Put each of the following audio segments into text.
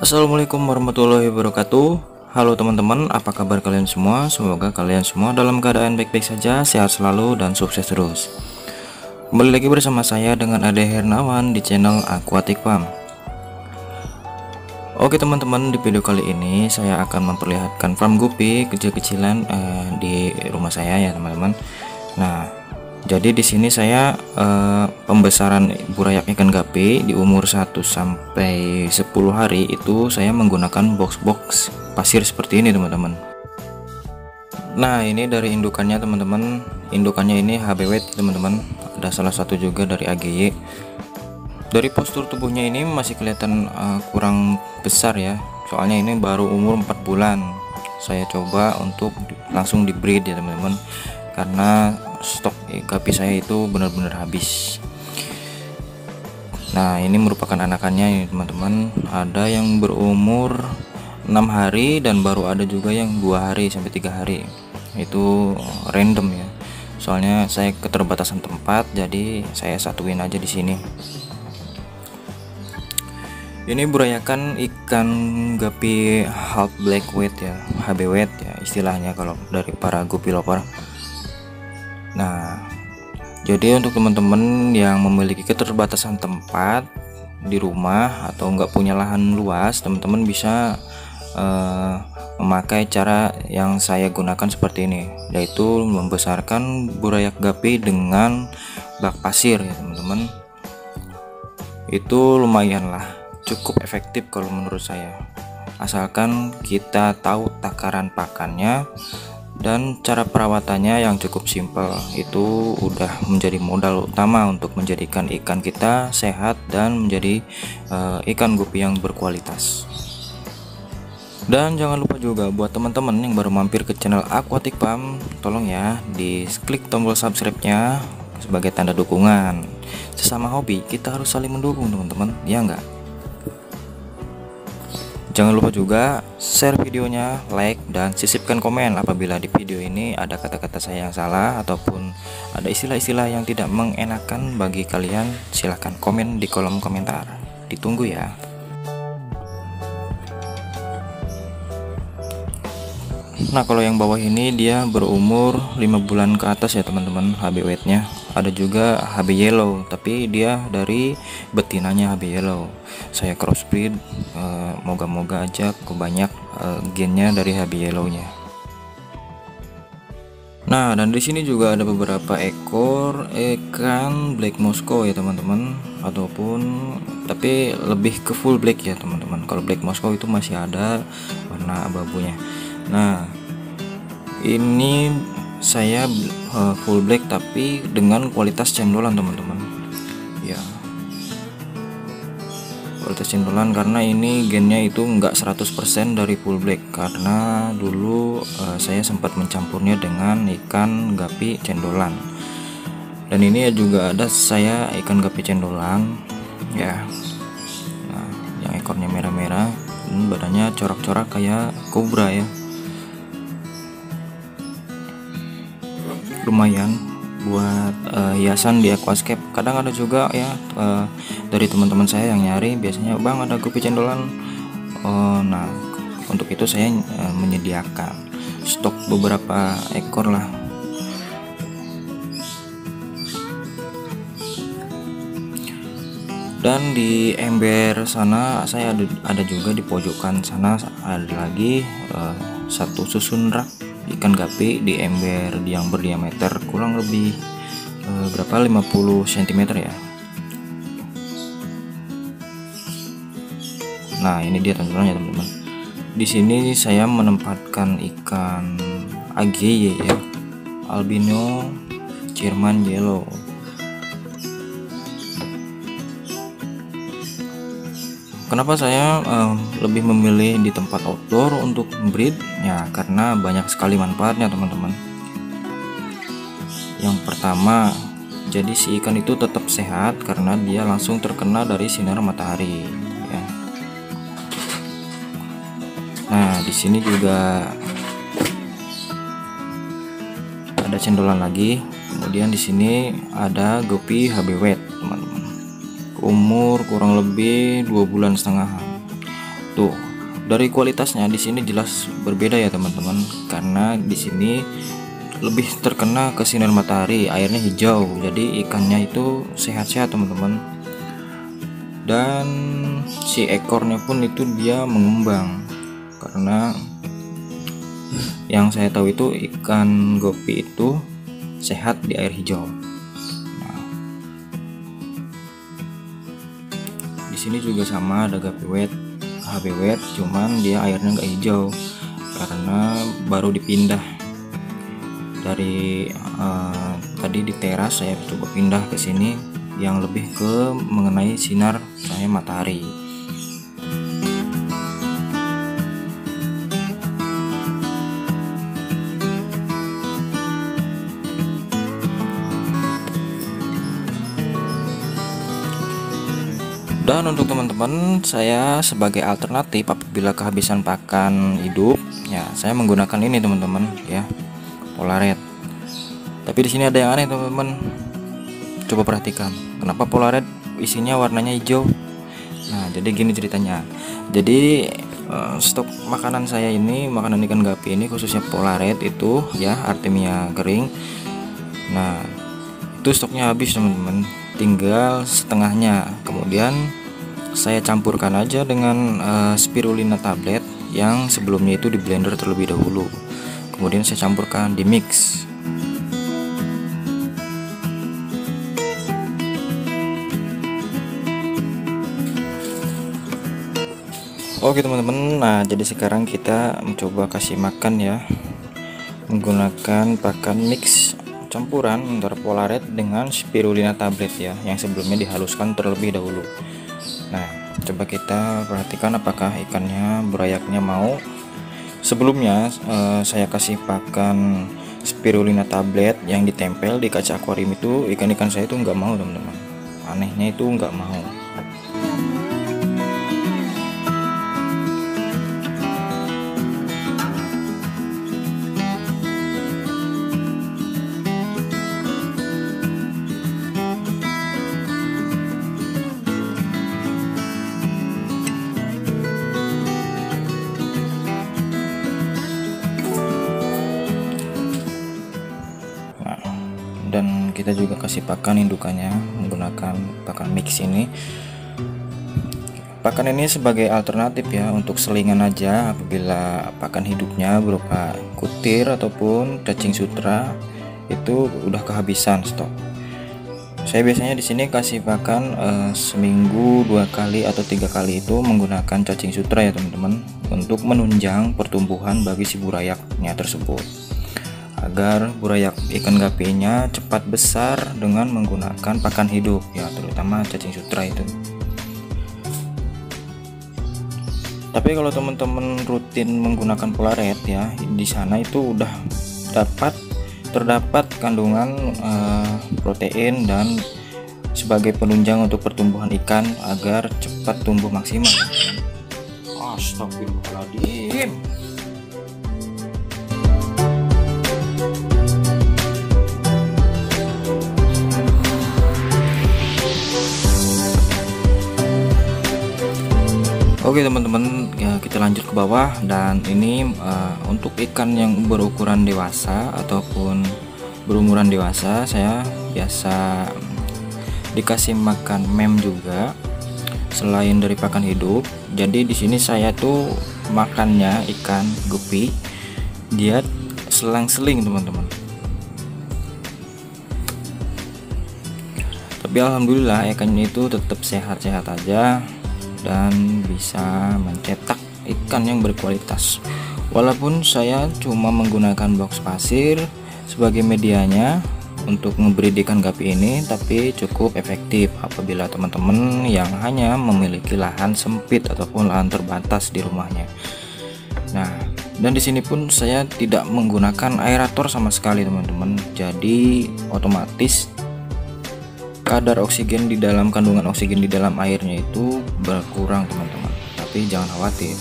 Assalamualaikum warahmatullahi wabarakatuh. Halo teman-teman, apa kabar kalian semua? Semoga kalian semua dalam keadaan baik-baik saja, sehat selalu dan sukses terus. Kembali lagi bersama saya dengan Ade Hernawan di channel Aquatic Farm. Oke teman-teman, di video kali ini saya akan memperlihatkan farm guppy kecil-kecilan di rumah saya ya teman-teman. Nah, jadi di sini saya pembesaran burayak ikan gapi di umur 1 sampai 10 hari itu saya menggunakan box-box pasir seperti ini teman-teman. Nah, ini dari indukannya teman-teman. Indukannya ini HB Weight teman-teman. Ada salah satu juga dari AGY. Dari postur tubuhnya ini masih kelihatan kurang besar ya. Soalnya ini baru umur 4 bulan. Saya coba untuk langsung di breed ya teman-teman. Karena stok gapi saya itu benar-benar habis. Nah, ini merupakan anakannya ini teman-teman. Ada yang berumur 6 hari dan baru ada juga yang 2 hari sampai 3 hari. Itu random ya. Soalnya saya keterbatasan tempat, jadi saya satuin aja di sini. Ini burayakan ikan gapi half black weight ya, HB weight ya istilahnya kalau dari para guppy lover. Nah, jadi untuk teman-teman yang memiliki keterbatasan tempat di rumah atau nggak punya lahan luas, teman-teman bisa memakai cara yang saya gunakan seperti ini, yaitu membesarkan burayak gapi dengan bak pasir ya teman-teman. Itu lumayan lah, cukup efektif kalau menurut saya, asalkan kita tahu takaran pakannya dan cara perawatannya yang cukup simpel. Itu udah menjadi modal utama untuk menjadikan ikan kita sehat dan menjadi ikan guppy yang berkualitas. Dan jangan lupa juga buat teman-teman yang baru mampir ke channel Aquatic Farm, tolong ya di klik tombol subscribe-nya sebagai tanda dukungan. Sesama hobi kita harus saling mendukung teman-teman, ya enggak? Jangan lupa juga share videonya, like, dan sisipkan komen apabila di video ini ada kata-kata saya yang salah ataupun ada istilah-istilah yang tidak mengenakan bagi kalian. Silahkan komen di kolom komentar, ditunggu ya. Nah, kalau yang bawah ini dia berumur 5 bulan ke atas ya teman-teman, HB weight-nya. Ada juga HB yellow, tapi dia dari betinanya HB yellow. Saya crossbreed, moga-moga aja kebanyak gennya dari HB yellow-nya. Nah, dan di sini juga ada beberapa ekor ikan black Moscow ya teman-teman, ataupun tapi lebih ke full black ya teman-teman. Kalau black Moscow itu masih ada warna abu-abunya. Nah, ini saya full black tapi dengan kualitas cendolan teman-teman ya, kualitas cendolan, karena ini gennya itu enggak 100% dari full black, karena dulu saya sempat mencampurnya dengan ikan gapi cendolan. Dan ini juga ada saya ikan gapi cendolan ya. Nah, yang ekornya merah-merah, badannya corak-corak kayak kobra ya. Lumayan buat hiasan di aquascape. Kadang ada juga ya dari teman-teman saya yang nyari, biasanya bang ada guppy cendolan. Nah, untuk itu saya menyediakan stok beberapa ekor lah. Dan di ember sana saya ada juga di pojokan sana ada lagi satu susun rak ikan gapi di ember yang berdiameter kurang lebih berapa 50 cm ya. Nah, ini dia tampilannya teman-teman. Di sini saya menempatkan ikan AGY ya, albino German yellow. Kenapa saya lebih memilih di tempat outdoor untuk breed ya, karena banyak sekali manfaatnya teman-teman. Yang pertama, jadi si ikan itu tetap sehat karena dia langsung terkena dari sinar matahari ya. Nah, di sini juga ada cendolan lagi. Kemudian di sini ada guppy HB weight teman-teman, umur kurang lebih 2,5 bulan. Tuh, dari kualitasnya di sini jelas berbeda ya teman-teman, karena di sini lebih terkena ke sinar matahari, airnya hijau, jadi ikannya itu sehat-sehat teman-teman. Dan si ekornya pun itu dia mengembang, karena yang saya tahu itu ikan gupi itu sehat di air hijau. Nah, di sini juga sama, ada guppy wet, HB wet, cuman dia airnya nggak hijau karena baru dipindah dari tadi di teras. Saya coba pindah ke sini yang lebih ke mengenai sinar cahaya matahari. Dan untuk teman-teman, saya sebagai alternatif apabila kehabisan pakan hidup, ya saya menggunakan ini teman-teman ya, Polaret. Tapi di sini ada yang aneh teman-teman. Coba perhatikan, kenapa Polaret isinya warnanya hijau? Nah, jadi gini ceritanya. Jadi stok makanan saya ini, makanan ikan gapi ini khususnya Polaret itu ya, Artemia kering. Nah, itu stoknya habis teman-teman, tinggal setengahnya. Kemudian saya campurkan aja dengan spirulina tablet yang sebelumnya itu di blender terlebih dahulu. Kemudian saya campurkan di mix. Oke teman-teman, nah jadi sekarang kita mencoba kasih makan ya, menggunakan pakan mix campuran antara Polaret dengan spirulina tablet ya, yang sebelumnya dihaluskan terlebih dahulu. Nah, coba kita perhatikan apakah ikannya berayaknya mau. Sebelumnya saya kasih pakan spirulina tablet yang ditempel di kaca akuarium itu, ikan-ikan saya itu nggak mau teman-teman. Anehnya itu nggak mau. Dan kita juga kasih pakan indukannya menggunakan pakan mix ini. Pakan ini sebagai alternatif ya, untuk selingan aja apabila pakan hidupnya berupa kutir ataupun cacing sutra itu udah kehabisan stok. Saya biasanya di sini kasih pakan seminggu 2 kali atau 3 kali itu menggunakan cacing sutra ya teman-teman, untuk menunjang pertumbuhan bagi si burayaknya tersebut, agar burayak ikan gapinya cepat besar dengan menggunakan pakan hidup ya, terutama cacing sutra itu. Tapi kalau teman-teman rutin menggunakan Polaret ya, di sana itu udah terdapat kandungan protein dan sebagai penunjang untuk pertumbuhan ikan agar cepat tumbuh maksimal. Astagfirullahaladzim. Oke teman-teman, ya kita lanjut ke bawah. Dan ini untuk ikan yang berukuran dewasa ataupun berumuran dewasa, saya biasa dikasih makan mem juga selain dari pakan hidup. Jadi di sini saya tuh makannya ikan gupi dia selang-seling teman-teman. Tapi alhamdulillah ikannya itu tetap sehat-sehat aja dan bisa mencetak ikan yang berkualitas. Walaupun saya cuma menggunakan box pasir sebagai medianya untuk memberi ikan gapi ini, tapi cukup efektif apabila teman-teman yang hanya memiliki lahan sempit ataupun lahan terbatas di rumahnya. Nah, dan di sini pun saya tidak menggunakan aerator sama sekali teman-teman. Jadi otomatis kadar oksigen di dalam, kandungan oksigen di dalam airnya itu berkurang teman-teman, tapi jangan khawatir.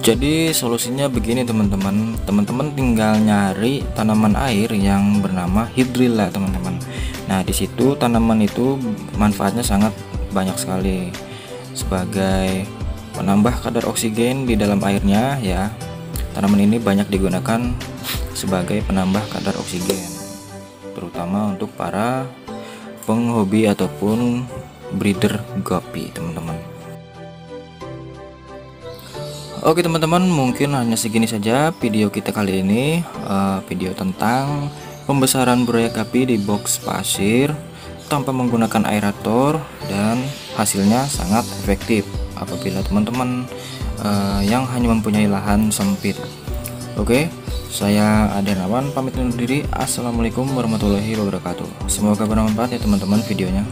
Jadi solusinya begini teman-teman, teman-teman tinggal nyari tanaman air yang bernama hidrilla teman-teman. Nah di situ tanaman itu manfaatnya sangat banyak sekali sebagai menambah kadar oksigen di dalam airnya ya. Tanaman ini banyak digunakan sebagai penambah kadar oksigen, terutama untuk para penghobi ataupun breeder guppy, teman-teman. Oke teman-teman, mungkin hanya segini saja video kita kali ini, video tentang pembesaran buaya guppy di box pasir tanpa menggunakan aerator, dan hasilnya sangat efektif apabila teman-teman yang hanya mempunyai lahan sempit. Oke, saya Aden Awan pamit undur diri. Assalamualaikum warahmatullahi wabarakatuh. Semoga bermanfaat ya teman-teman videonya.